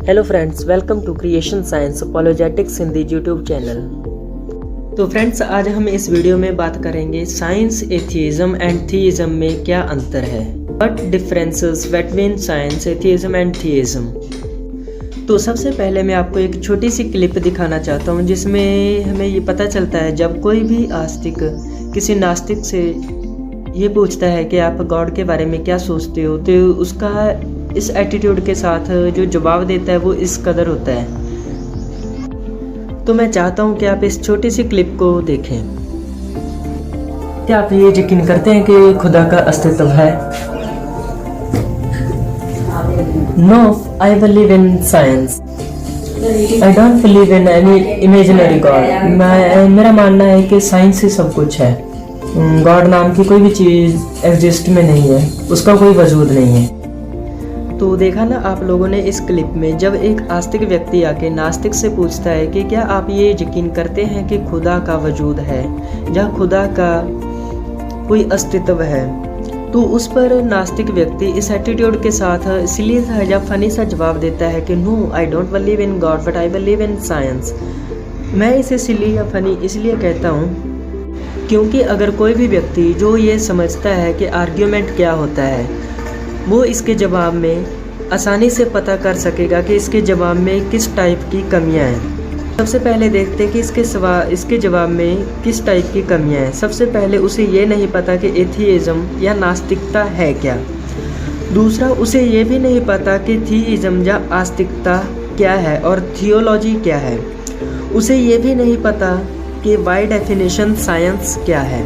Hello friends, welcome to creation science apologetics Hindi YouTube channel. तो friends, आज हम इस वीडियो में बात करेंगे साइंस, एथियज्म एंड थीइज्म में क्या अंतर है। What differences between science, atheism and theism. तो सबसे पहले मैं आपको एक छोटी सी क्लिप दिखाना चाहता हूँ जिसमें हमें ये पता चलता है जब कोई भी आस्तिक किसी नास्तिक से ये पूछता है कि आप गॉड के बारे में क्या सोचते हो, तो उसका इस एटीट्यूड के साथ जो जवाब देता है वो इस कदर होता है। तो मैं चाहता हूँ कि आप इस छोटी सी क्लिप को देखें। क्या आप ये यकीन करते हैं कि खुदा का अस्तित्व है? No, I believe in science. I don't believe in any imaginary god. मेरा मानना है कि साइंस ही सब कुछ है। गॉड नाम की कोई भी चीज़ एग्जिस्ट में नहीं है, उसका कोई वजूद नहीं है। तो देखा ना आप लोगों ने इस क्लिप में, जब एक आस्तिक व्यक्ति आके नास्तिक से पूछता है कि क्या आप ये यकीन करते हैं कि खुदा का वजूद है या खुदा का कोई अस्तित्व है, तो उस पर नास्तिक व्यक्ति इस एटीट्यूड के साथ इसलिए सा या फनी सा जवाब देता है कि no, I don't believe in god but I believe in science. मैं इसे सिली या फनी इसलिए कहता हूँ क्योंकि अगर कोई भी व्यक्ति जो ये समझता है कि आर्ग्यूमेंट क्या होता है, वो इसके जवाब में आसानी से पता कर सकेगा कि इसके जवाब में किस टाइप की कमियां हैं। सबसे पहले देखते हैं कि इसके जवाब में किस टाइप की कमियां हैं। सबसे पहले उसे ये नहीं पता कि एथियज्म या नास्तिकता है क्या। दूसरा, उसे ये भी नहीं पता कि थीइज्म या आस्तिकता क्या है और थियोलॉजी क्या है। उसे ये भी नहीं पता कि बाय डेफिनेशन साइंस क्या है,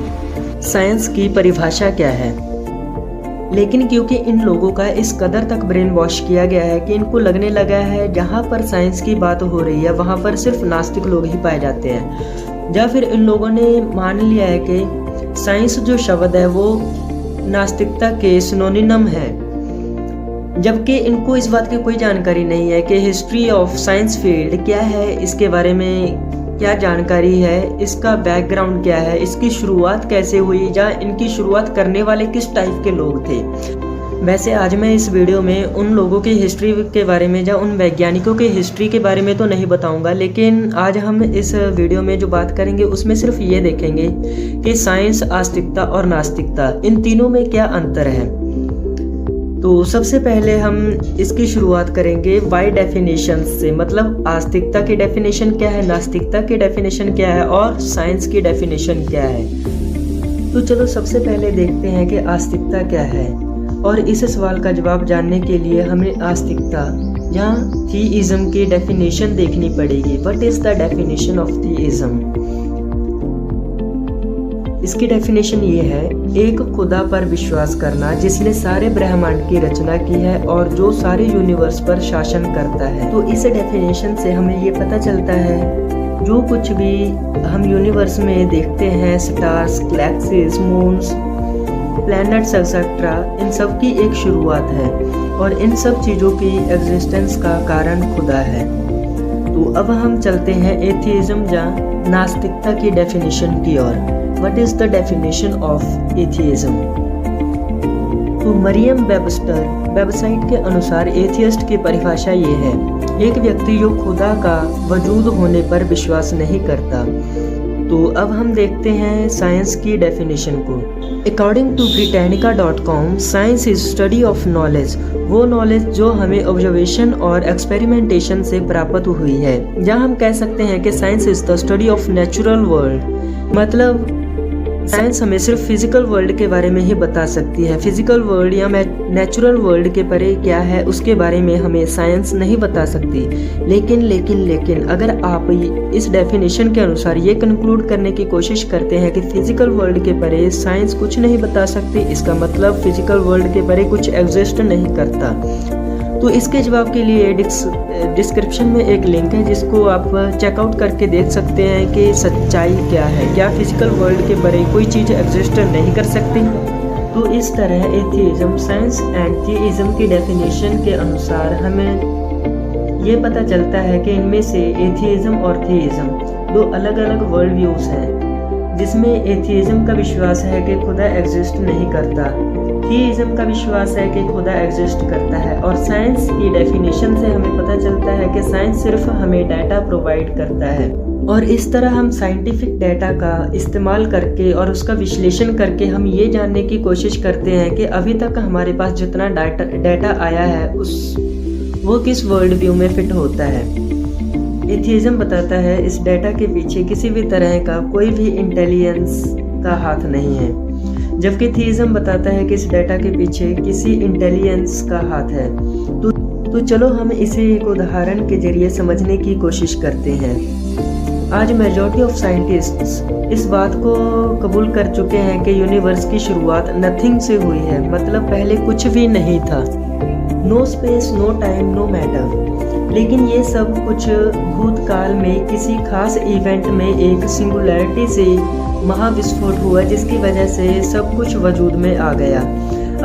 साइंस की परिभाषा क्या है। लेकिन क्योंकि इन लोगों का इस कदर तक ब्रेन वॉश किया गया है कि इनको लगने लगा है जहाँ पर साइंस की बात हो रही है वहाँ पर सिर्फ नास्तिक लोग ही पाए जाते हैं, या फिर इन लोगों ने मान लिया है कि साइंस जो शब्द है वो नास्तिकता के सिनोनिम है, जबकि इनको इस बात की कोई जानकारी नहीं है कि हिस्ट्री ऑफ साइंस फील्ड क्या है, इसके बारे में क्या जानकारी है, इसका बैकग्राउंड क्या है, इसकी शुरुआत कैसे हुई, या इनकी शुरुआत करने वाले किस टाइप के लोग थे। वैसे आज मैं इस वीडियो में उन लोगों की हिस्ट्री के बारे में या उन वैज्ञानिकों की हिस्ट्री के बारे में तो नहीं बताऊंगा, लेकिन आज हम इस वीडियो में जो बात करेंगे उसमें सिर्फ ये देखेंगे कि साइंस, आस्तिकता और नास्तिकता, इन तीनों में क्या अंतर है। तो सबसे पहले हम इसकी शुरुआत करेंगे बाय डेफिनेशन से, मतलब आस्तिकता की डेफिनेशन क्या है, नास्तिकता की डेफिनेशन क्या है और साइंस की डेफिनेशन क्या है। तो चलो सबसे पहले देखते हैं कि आस्तिकता क्या है, और इस सवाल का जवाब जानने के लिए हमें आस्तिकता या थीइज्म की डेफिनेशन देखनी पड़ेगी। What is the definition of theism? इसकी डेफिनेशन ये है, एक खुदा पर विश्वास करना जिसने सारे ब्रह्मांड की रचना की है और जो सारे यूनिवर्स पर शासन करता है। तो इस डेफिनेशन से हमें ये पता चलता है जो कुछ भी हम यूनिवर्स में देखते हैं, stars, galaxies, moons, planets etcetera, इन सब की एक शुरुआत है और इन सब चीज़ों की एग्जिस्टेंस का कारण खुदा है। तो अब हम चलते हैं एथियज्म या नास्तिकता की डेफिनेशन की ओर। What is the definition of atheism? तो मरियम वेबस्टर वेबसाइट के अनुसार एथियस्ट की परिभाषा ये है, एक व्यक्ति जो खुदा का वजूद होने पर विश्वास नहीं करता। तो अब हम देखते हैं साइंस की डेफिनेशन को। According to britannica.com, science is study of knowledge, वो नॉलेज जो हमें ऑब्जर्वेशन और एक्सपेरिमेंटेशन से प्राप्त हुई है। या हम कह सकते हैं कि science is the study of natural world, मतलब साइंस हमें सिर्फ फिजिकल वर्ल्ड के बारे में ही बता सकती है। फिजिकल वर्ल्ड या नेचुरल वर्ल्ड के परे क्या है उसके बारे में हमें साइंस नहीं बता सकती। लेकिन अगर आप इस डेफिनेशन के अनुसार ये कंक्लूड करने की कोशिश करते हैं कि फिजिकल वर्ल्ड के परे साइंस कुछ नहीं बता सकती, इसका मतलब फिजिकल वर्ल्ड के परे कुछ एग्जिस्ट नहीं करता। तो इसके जवाब के लिए डिस्क्रिप्शन में एक लिंक है जिसको आप चेकआउट करके देख सकते हैं कि सच्चाई क्या है, क्या फिजिकल वर्ल्ड के परे कोई चीज़ एग्जिस्ट नहीं कर सकती। तो इस तरह एथियज्म, साइंस एंड थीइज्म की डेफिनेशन के अनुसार हमें ये पता चलता है कि इनमें से एथियज्म और थीइज्म दो अलग अलग वर्ल्ड व्यूज़ हैं, जिसमें एथियज्म का विश्वास है कि खुदा एग्जिस्ट नहीं करता, थीइज्म का विश्वास है कि खुदा एग्जिस्ट करता है, और साइंस की डेफिनेशन से हमें पता चलता है कि साइंस सिर्फ हमें डाटा प्रोवाइड करता है, और इस तरह हम साइंटिफिक डाटा का इस्तेमाल करके और उसका विश्लेषण करके हम ये जानने की कोशिश करते हैं कि अभी तक हमारे पास जितना डाटा आया है वो किस वर्ल्ड व्यू में फिट होता है। एथियज्म बताता है इस डाटा के पीछे किसी भी तरह का कोई भी इंटेलिजेंस का हाथ नहीं है, जबकि थीइज्म बताता है कि इस डाटा के पीछे किसी इंटेलिजेंस का हाथ है। तो चलो हम इसे एक उदाहरण के जरिए समझने की कोशिश करते हैं। आज मेजॉरिटी ऑफ साइंटिस्ट्स इस बात को कबूल कर चुके हैं कि यूनिवर्स की शुरुआत नथिंग से हुई है, मतलब पहले कुछ भी नहीं था। No space, no time, no matter. लेकिन ये सब कुछ भूतकाल में किसी खास इवेंट में एक सिंगुलैरिटी से महाविस्फोट हुआ, जिसकी वजह से सब कुछ वजूद में आ गया।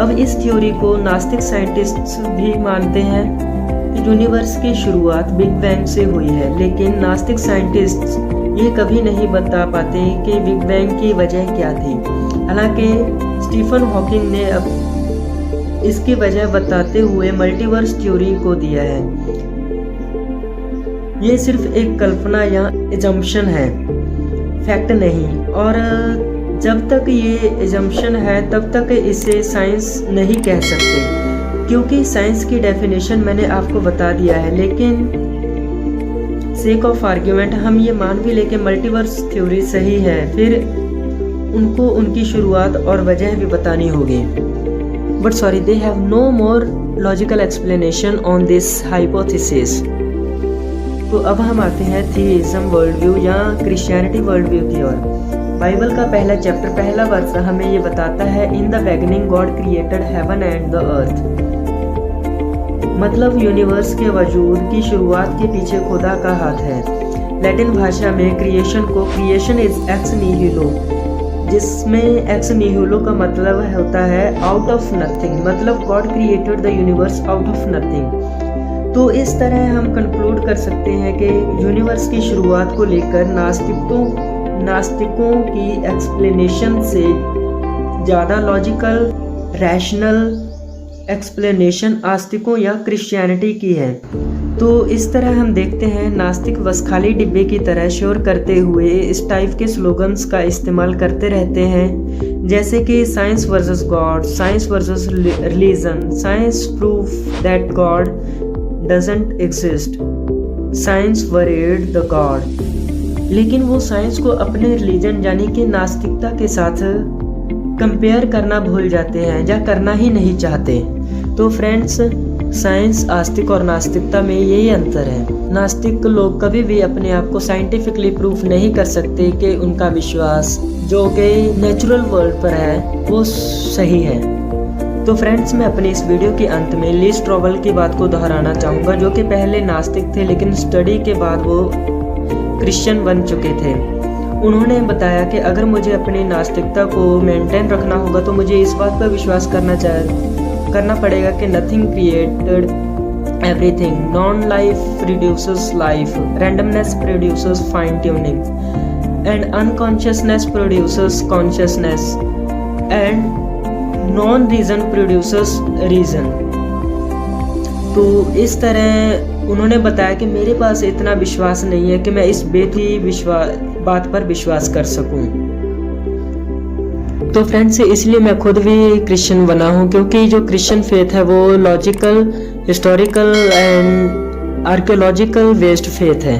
अब इस थ्योरी को नास्तिक साइंटिस्ट्स भी मानते हैं कि यूनिवर्स की शुरुआत बिग बैंग से हुई है, लेकिन नास्तिक साइंटिस्ट्स ये कभी नहीं बता पाते कि बिग बैंग की वजह क्या थी। हालांकि स्टीफन हॉकिंग ने अब इसकी वजह बताते हुए मल्टीवर्स थ्योरी को दिया है। ये सिर्फ एक कल्पना या एजम्पशन है, फैक्ट नहीं, और जब तक ये एजम्पशन है तब तक इसे साइंस नहीं कह सकते, क्योंकि साइंस की डेफिनेशन मैंने आपको बता दिया है। लेकिन सेक ऑफ आर्ग्यूमेंट हम ये मान भी लेके मल्टीवर्स थ्योरी सही है, फिर उनको उनकी शुरुआत और वजह भी बतानी होगी। But sorry, they have no more logical explanation on this hypothesis. तो अब हम आते हैं थीइज्म वर्ल्ड व्यू या क्रिश्चियनिटी वर्ल्ड व्यू की ओर। बाइबल का पहला चैप्टर पहला वर्ष हमें ये बताता है, in the beginning God created heaven and the earth. मतलब यूनिवर्स के वजूद की शुरुआत के पीछे खुदा का हाथ है। लैटिन भाषा में क्रिएशन को क्रिएशन इज एक्स निहिलो, जिसमें एक्स निहिलो का मतलब होता है आउट ऑफ नथिंग, मतलब God created the universe out of nothing. तो इस तरह हम कंक्लूड कर सकते हैं कि यूनिवर्स की शुरुआत को लेकर नास्तिकों की एक्सप्लेनेशन से ज़्यादा लॉजिकल रैशनल एक्सप्लेनेशन आस्तिकों या क्रिश्चियनिटी की है। तो इस तरह हम देखते हैं नास्तिक बस खाली डिब्बे की तरह श्योर करते हुए इस टाइप के स्लोगन्स का इस्तेमाल करते रहते हैं, जैसे कि science versus God, science versus religion, science proof that God doesn't exist, science worried the God. लेकिन वो साइंस को अपने रिलीजन यानी कि नास्तिकता के साथ कंपेयर करना भूल जाते हैं या करना ही नहीं चाहते। तो फ्रेंड्स, साइंस, आस्तिक और नास्तिकता में यही अंतर है। नास्तिक लोग कभी भी अपने आप को साइंटिफिकली प्रूफ नहीं कर सकते कि उनका विश्वास जो कि नेचुरल वर्ल्ड पर है वो सही है। तो फ्रेंड्स, मैं अपने इस वीडियो के अंत में ली स्ट्रॉबल की बात को दोहराना चाहूँगा, जो कि पहले नास्तिक थे लेकिन स्टडी के बाद वो क्रिश्चियन बन चुके थे। उन्होंने बताया कि अगर मुझे अपनी नास्तिकता को मेंटेन रखना होगा तो मुझे इस बात पर विश्वास करना पड़ेगा कि nothing created everything, non life produces life, randomness produces fine tuning, and unconsciousness produces consciousness, and non reason produces reason. तो इस तरह उन्होंने बताया कि मेरे पास इतना विश्वास नहीं है कि मैं इस बात पर विश्वास कर सकूं। तो फ्रेंड्स, इसलिए मैं खुद भी क्रिश्चियन बना हूं, क्योंकि जो क्रिश्चियन फेथ है वो logical, historical and archaeological based faith है।